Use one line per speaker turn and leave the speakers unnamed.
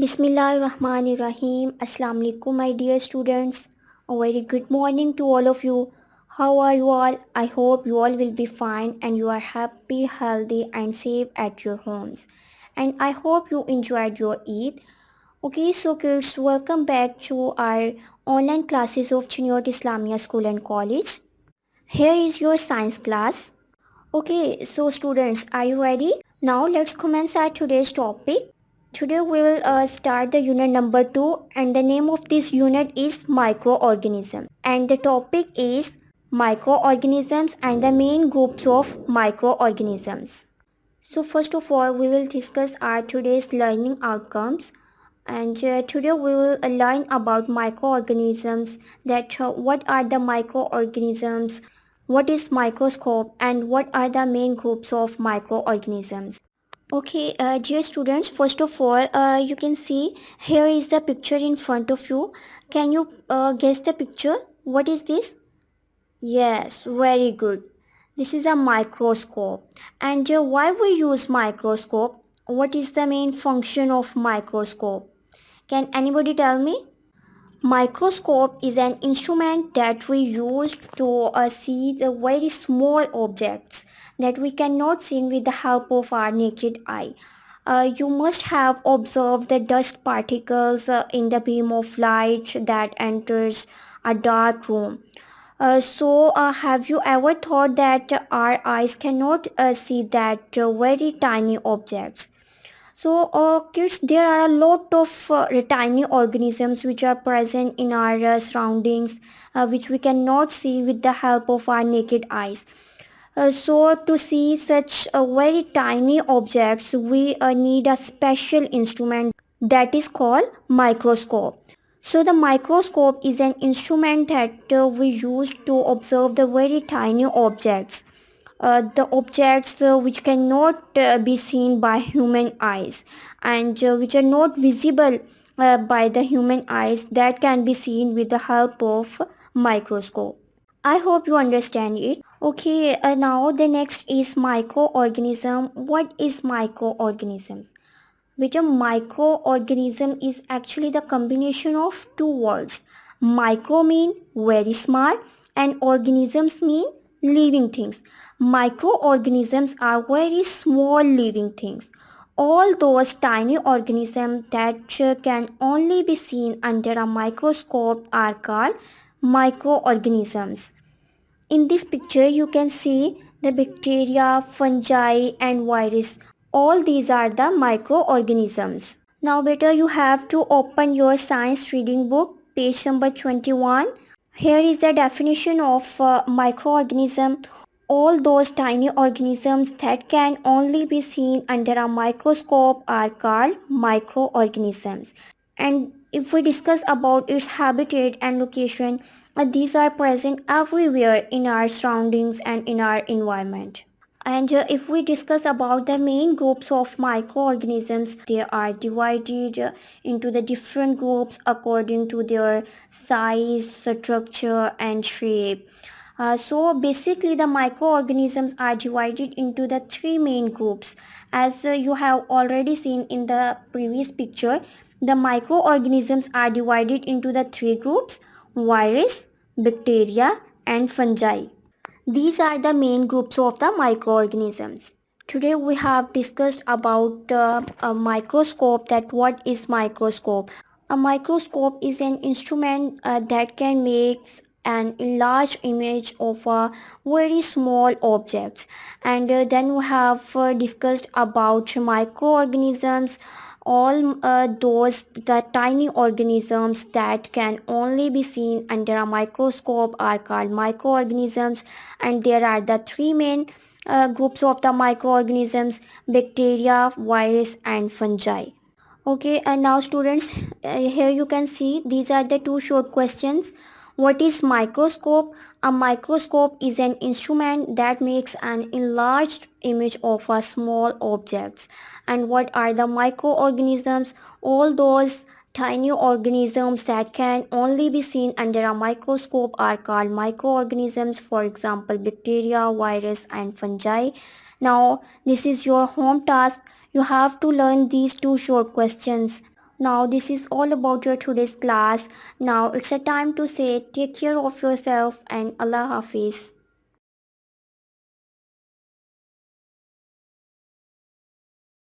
Bismillahirrahmanirrahim. Assalamu alaikum, my dear students. A very good morning to all of you. How are you all? I hope you all will be fine and you are happy, healthy, and safe at your homes. And I hope you enjoyed your Eid. Okay, so kids, welcome back to our online classes of Chiniot Islamia School and College. Here is your science class. Okay, so students, are you ready? Now let's commence our today's topic. Today we will start the unit number 2 and the name of this unit is microorganism and the topic is microorganisms and the main groups of microorganisms. So first of all we will discuss our today's learning outcomes and today we will learn about microorganisms that what are the microorganisms, what is microscope and what are the main groups of microorganisms. Okay, dear students, first of all, you can see here is the picture in front of you. Can you guess the picture? What is this? Yes, very good. This is a microscope. And why we use microscope? What is the main function of microscope? Can anybody tell me? Microscope is an instrument that we use to see the very small objects that we cannot see with the help of our naked eye. You must have observed the dust particles in the beam of light that enters a dark room. Have you ever thought that our eyes cannot see that very tiny objects? Kids, there are a lot of tiny organisms which are present in our surroundings, which we cannot see with the help of our naked eyes. To see such very tiny objects, we need a special instrument that is called microscope. So, the microscope is an instrument that we use to observe the very tiny objects, the objects which cannot be seen by human eyes and which are not visible by the human eyes that can be seen with the help of microscope. I hope you understand it. Okay, now the next is microorganism. What is microorganisms? Which a microorganism is actually the combination of two words. Micro mean very small and organisms mean living things. Microorganisms are very small living things. All those tiny organisms that can only be seen under a microscope are called microorganisms. In this picture, you can see the bacteria, fungi, and virus. All these are the microorganisms. Now, better you have to open your science reading book, page number 21. Here is the definition of microorganism. All those tiny organisms that can only be seen under a microscope are called microorganisms. And if we discuss about its habitat and location, these are present everywhere in our surroundings and in our environment. And if we discuss about the main groups of microorganisms, they are divided into the different groups according to their size, structure, and shape. Basically the microorganisms are divided into the three main groups. As you have already seen in the previous picture, the microorganisms are divided into the three groups: virus, bacteria, and fungi. These are the main groups of the microorganisms. Today we have discussed about a microscope, that what is microscope. A microscope is an instrument that can make an enlarged image of very small objects, and then we have discussed about microorganisms. All those the tiny organisms that can only be seen under a microscope are called microorganisms, and there are the three main groups of the microorganisms: bacteria, virus, and fungi. Okay, and now students, here you can see these are the two short questions. What is microscope? A microscope is an instrument that makes an enlarged image of a small objects. And what are the microorganisms? All those tiny organisms that can only be seen under a microscope are called microorganisms. For example, bacteria, virus, and fungi. Now, this is your home task. You have to learn these two short questions. Now this is all about your today's class. Now it's a time to say take care of yourself and Allah Hafiz.